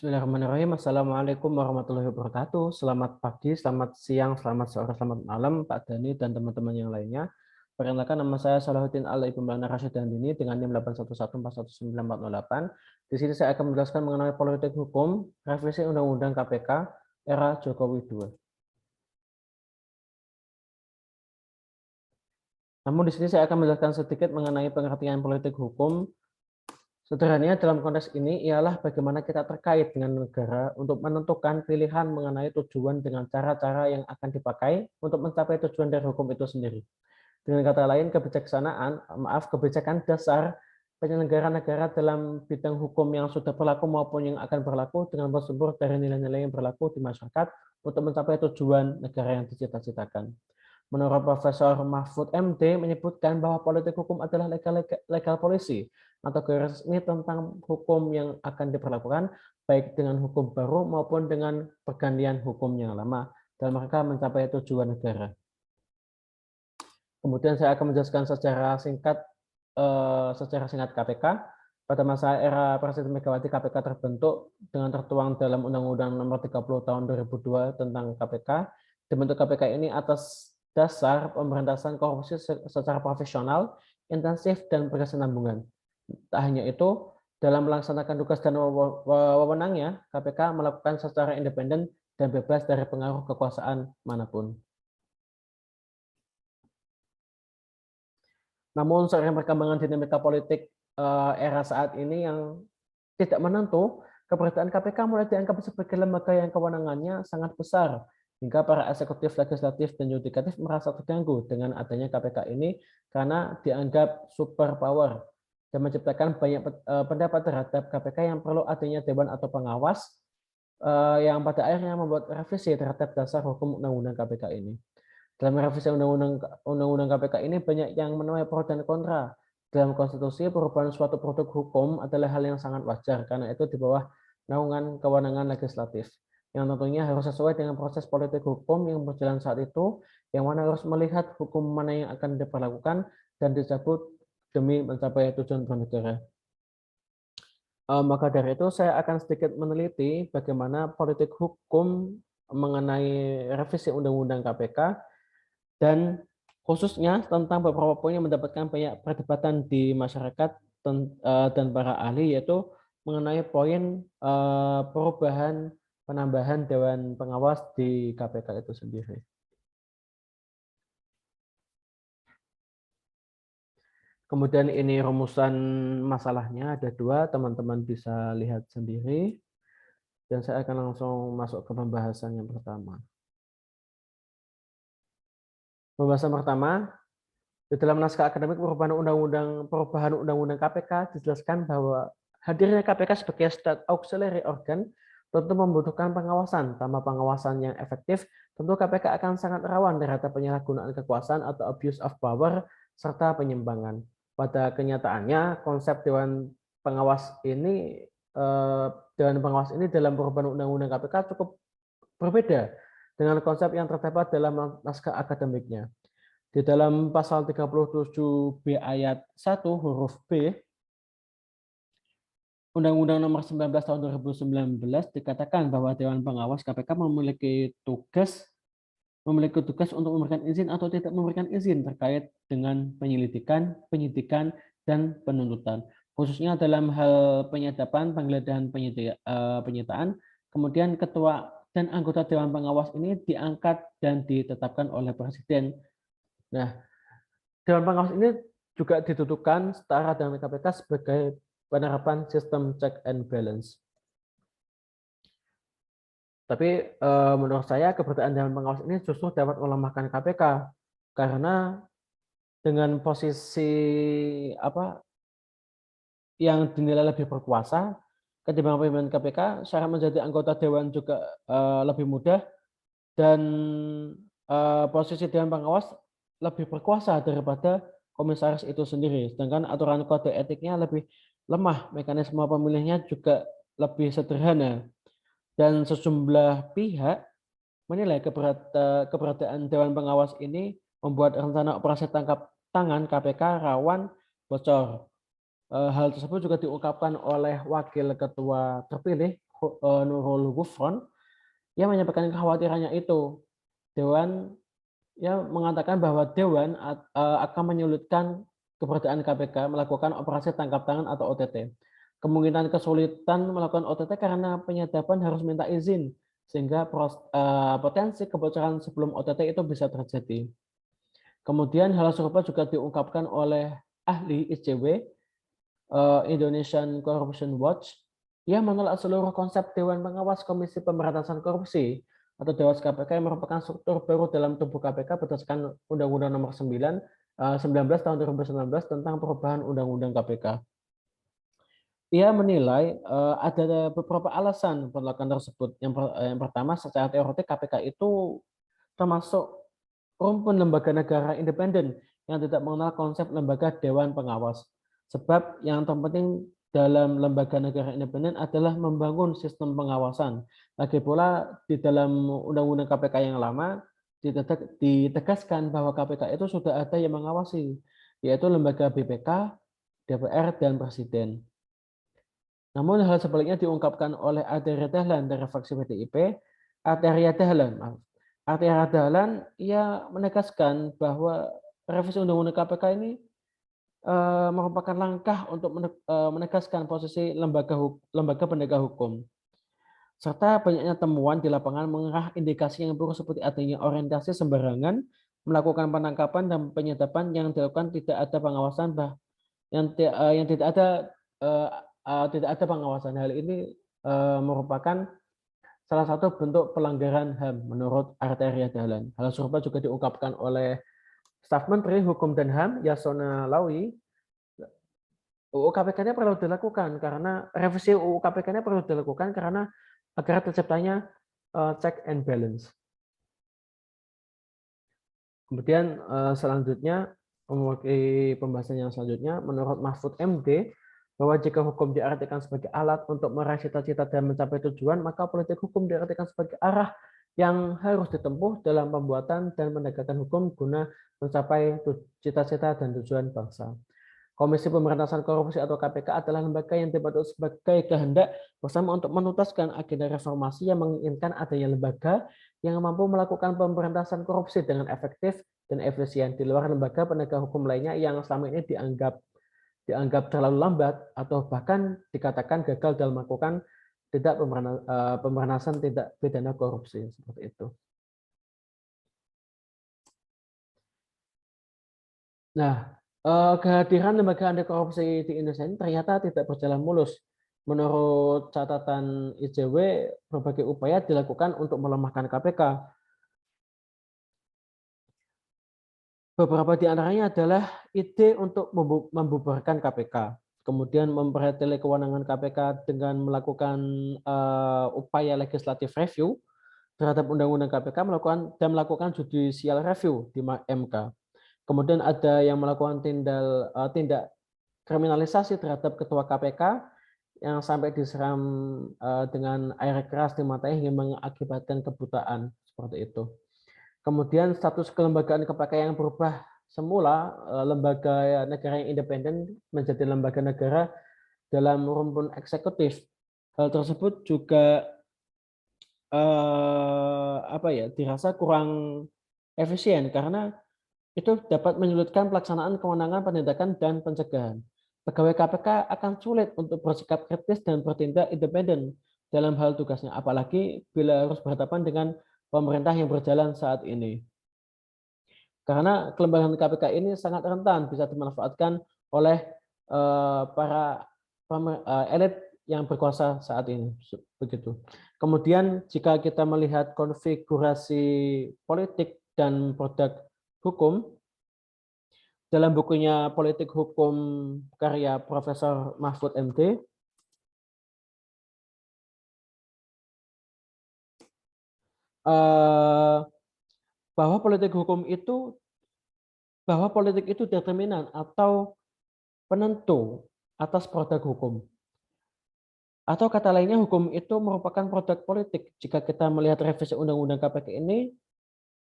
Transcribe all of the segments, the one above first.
Bismillahirrahmanirrahim. Assalamualaikum warahmatullahi wabarakatuh. Selamat pagi, selamat siang, selamat sore, selamat malam, Pak Dani dan teman-teman yang lainnya. Perkenalkan, nama saya Salahuddin Al-Ibn Rashid Dandini dengan NIM 811419408. Di sini saya akan menjelaskan mengenai politik hukum, revisi Undang-Undang KPK era Jokowi II. Namun di sini saya akan menjelaskan sedikit mengenai pengertian politik hukum. Sederhananya dalam konteks ini ialah bagaimana kita terkait dengan negara untuk menentukan pilihan mengenai tujuan dengan cara-cara yang akan dipakai untuk mencapai tujuan dari hukum itu sendiri. Dengan kata lain, kebijakan dasar penyelenggara negara dalam bidang hukum yang sudah berlaku maupun yang akan berlaku dengan bersumber dari nilai-nilai yang berlaku di masyarakat untuk mencapai tujuan negara yang dicita-citakan. Menurut Profesor Mahfud MD menyebutkan bahwa politik hukum adalah legal policy atau garis resmi tentang hukum yang akan diperlakukan baik dengan hukum baru maupun dengan pergantian hukum yang lama dalam rangka mencapai tujuan negara. Kemudian saya akan menjelaskan secara singkat KPK. Pada masa era Presiden Megawati, KPK terbentuk dengan tertuang dalam Undang-Undang Nomor 30 Tahun 2002 tentang KPK. Dibentuk KPK ini atas dasar pemberantasan korupsi secara profesional, intensif, dan berkesinambungan. Tak hanya itu, dalam melaksanakan tugas dan wewenangnya, KPK melakukan secara independen dan bebas dari pengaruh kekuasaan manapun. Namun seiring perkembangan dinamika politik era saat ini yang tidak menentu, keberadaan KPK mulai dianggap sebagai lembaga yang kewenangannya sangat besar, hingga para eksekutif, legislatif, dan yudikatif merasa terganggu dengan adanya KPK ini karena dianggap super power dan menciptakan banyak pendapat terhadap KPK yang perlu adanya dewan atau pengawas yang pada akhirnya membuat revisi terhadap dasar hukum Undang-Undang KPK ini. Dalam revisi Undang-Undang KPK ini banyak yang menuai pro dan kontra. Dalam konstitusi, perubahan suatu produk hukum adalah hal yang sangat wajar karena itu di bawah naungan kewenangan legislatif yang tentunya harus sesuai dengan proses politik hukum yang berjalan saat itu, yang mana harus melihat hukum mana yang akan diperlakukan dan dicabut demi mencapai tujuan bernegara. Maka dari itu saya akan sedikit meneliti bagaimana politik hukum mengenai revisi Undang-Undang KPK dan khususnya tentang beberapa poin yang mendapatkan banyak perdebatan di masyarakat dan para ahli, yaitu mengenai poin perubahan penambahan Dewan Pengawas di KPK itu sendiri. Kemudian ini rumusan masalahnya ada dua, teman-teman bisa lihat sendiri. Dan saya akan langsung masuk ke pembahasan yang pertama. Pembahasan pertama, di dalam naskah akademik perubahan Undang-Undang KPK dijelaskan bahwa hadirnya KPK sebagai state auxiliary organ tentu membutuhkan pengawasan. Tanpa pengawasan yang efektif, tentu KPK akan sangat rawan terhadap penyalahgunaan kekuasaan atau abuse of power serta penyimpangan. Pada kenyataannya, konsep Dewan Pengawas ini dalam perubahan Undang-Undang KPK cukup berbeda dengan konsep yang terdapat dalam naskah akademiknya. Di dalam pasal 37B ayat 1 huruf B, Undang-Undang Nomor 19 Tahun 2019 dikatakan bahwa Dewan Pengawas KPK memiliki tugas untuk memberikan izin atau tidak memberikan izin terkait dengan penyelidikan, penyidikan, dan penuntutan. Khususnya dalam hal penyadapan, penggeledahan, penyitaan, kemudian ketua dan anggota Dewan Pengawas ini diangkat dan ditetapkan oleh Presiden. Nah, Dewan Pengawas ini juga didudukan setara dengan KPK sebagai penerapan sistem check and balance. Tapi menurut saya keberadaan Dewan Pengawas ini justru dapat melemahkan KPK karena dengan posisi yang dinilai lebih berkuasa ketimbang pimpinan KPK, syarat menjadi anggota dewan juga lebih mudah dan posisi Dewan Pengawas lebih berkuasa daripada komisaris itu sendiri. Sedangkan aturan kode etiknya lebih lemah, mekanisme pemilihnya juga lebih sederhana. Dan sejumlah pihak menilai keberadaan Dewan Pengawas ini membuat rencana operasi tangkap tangan KPK rawan bocor. Hal tersebut juga diungkapkan oleh Wakil Ketua terpilih Nurul Gufron, ia menyampaikan kekhawatirannya itu. Dewan mengatakan bahwa Dewan akan menyulitkan keberadaan KPK melakukan operasi tangkap tangan atau OTT. Kemungkinan kesulitan melakukan OTT karena penyadapan harus minta izin, sehingga potensi kebocoran sebelum OTT itu bisa terjadi. Kemudian hal serupa juga diungkapkan oleh ahli ICW, Indonesian Corruption Watch. Ia menolak seluruh konsep Dewan Pengawas Komisi Pemberantasan Korupsi atau Dewas KPK yang merupakan struktur baru dalam tubuh KPK berdasarkan Undang-Undang Nomor 19 tahun 2019 tentang perubahan Undang-Undang KPK. Ia menilai ada beberapa alasan penolakan tersebut. Yang pertama, secara teoretik KPK itu termasuk rumpun lembaga negara independen yang tidak mengenal konsep lembaga Dewan Pengawas. Sebab yang terpenting dalam lembaga negara independen adalah membangun sistem pengawasan. Lagi pula di dalam Undang-Undang KPK yang lama ditegaskan bahwa KPK itu sudah ada yang mengawasi, yaitu lembaga BPK, DPR, dan Presiden. Namun hal sebaliknya diungkapkan oleh Arteria Dahlan dari fraksi PDIP. Arteria Dahlan ia menegaskan bahwa revisi Undang-Undang KPK ini merupakan langkah untuk menegaskan posisi lembaga penegak hukum. Serta banyaknya temuan di lapangan mengarah indikasi yang buruk seperti adanya orientasi sembarangan, melakukan penangkapan dan penyadapan yang dilakukan tidak ada pengawasan, yang tidak ada pengawasan. Hal ini merupakan salah satu bentuk pelanggaran HAM menurut Arteria Dahlan. Hal serupa juga diungkapkan oleh Staf Menteri Hukum dan HAM Yasona Lawi. UU KPK-nya perlu dilakukan karena revisi UU KPK-nya perlu dilakukan karena agar terciptanya check and balance. Kemudian selanjutnya memiliki pembahasan yang selanjutnya, menurut Mahfud MD, bahwa jika hukum diartikan sebagai alat untuk meraih cita-cita dan mencapai tujuan, maka politik hukum diartikan sebagai arah yang harus ditempuh dalam pembuatan dan menegakkan hukum guna mencapai cita-cita dan tujuan bangsa. Komisi Pemberantasan Korupsi atau KPK adalah lembaga yang dibentuk sebagai kehendak bersama untuk menuntaskan agenda reformasi yang menginginkan adanya lembaga yang mampu melakukan pemberantasan korupsi dengan efektif dan efisien di luar lembaga penegak hukum lainnya yang selama ini dianggap terlalu lambat atau bahkan dikatakan gagal dalam melakukan pemberantasan tindak pidana korupsi seperti itu. Nah, kehadiran lembaga anti korupsi di Indonesia ini ternyata tidak berjalan mulus. Menurut catatan ICW, berbagai upaya dilakukan untuk melemahkan KPK. Beberapa di antaranya adalah ide untuk membubarkan KPK, kemudian memperhatikan kewenangan KPK dengan melakukan upaya legislative review terhadap undang-undang KPK, melakukan judicial review di MK. Kemudian ada yang melakukan tindak kriminalisasi terhadap ketua KPK yang sampai diseram dengan air keras di matanya hingga mengakibatkan kebutaan seperti itu. Kemudian status kelembagaan KPK yang berubah semula lembaga negara yang independen menjadi lembaga negara dalam rumpun eksekutif. Hal tersebut juga dirasa kurang efisien karena itu dapat menyulitkan pelaksanaan kewenangan penindakan dan pencegahan. Pegawai KPK akan sulit untuk bersikap kritis dan bertindak independen dalam hal tugasnya, apalagi bila harus berhadapan dengan pemerintah yang berjalan saat ini. Karena kelembagaan KPK ini sangat rentan bisa dimanfaatkan oleh para elit yang berkuasa saat ini. Begitu. Kemudian jika kita melihat konfigurasi politik dan produk hukum, dalam bukunya Politik Hukum karya Profesor Mahfud MD, bahwa politik itu determinan atau penentu atas produk hukum. Atau kata lainnya, hukum itu merupakan produk politik. Jika kita melihat revisi Undang-Undang KPK ini,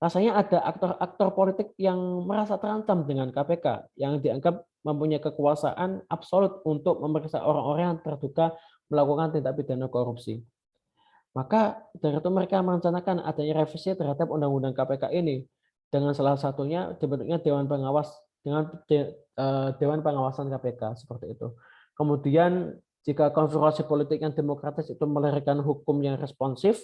rasanya ada aktor-aktor politik yang merasa terancam dengan KPK, yang dianggap mempunyai kekuasaan absolut untuk memeriksa orang-orang yang terduga melakukan tindak pidana korupsi. Maka dari itu mereka merencanakan adanya revisi terhadap Undang-Undang KPK ini, dengan salah satunya dibentuknya Dewan Pengawas Dewan Pengawasan KPK seperti itu. Kemudian jika konfigurasi politik yang demokratis itu melahirkan hukum yang responsif,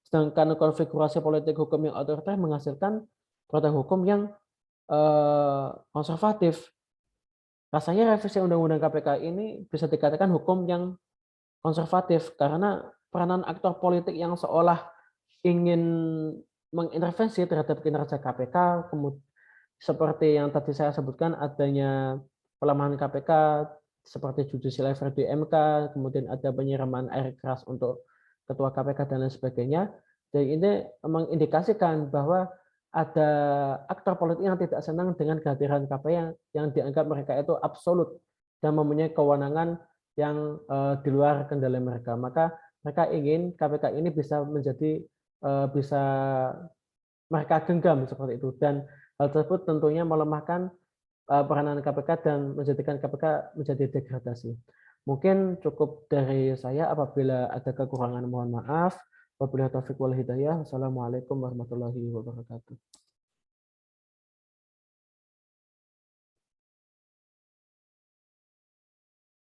sedangkan konfigurasi politik hukum yang otoriter menghasilkan produk hukum yang konservatif. Rasanya revisi Undang-Undang KPK ini bisa dikatakan hukum yang konservatif karena peranan aktor politik yang seolah ingin mengintervensi terhadap kinerja KPK, seperti yang tadi saya sebutkan adanya pelemahan KPK seperti judicial review di MK, kemudian ada penyiraman air keras untuk ketua KPK dan lain sebagainya. Jadi ini mengindikasikan bahwa ada aktor politik yang tidak senang dengan kehadiran KPK yang dianggap mereka itu absolut dan mempunyai kewenangan yang di luar kendali mereka. Maka mereka ingin KPK ini bisa menjadi bisa mereka genggam seperti itu, dan hal tersebut tentunya melemahkan peranan KPK dan menjadikan KPK menjadi degradasi. Mungkin cukup dari saya, apabila ada kekurangan mohon maaf. Wabillahi taufiq wal hidayah. Wassalamualaikum warahmatullahi wabarakatuh.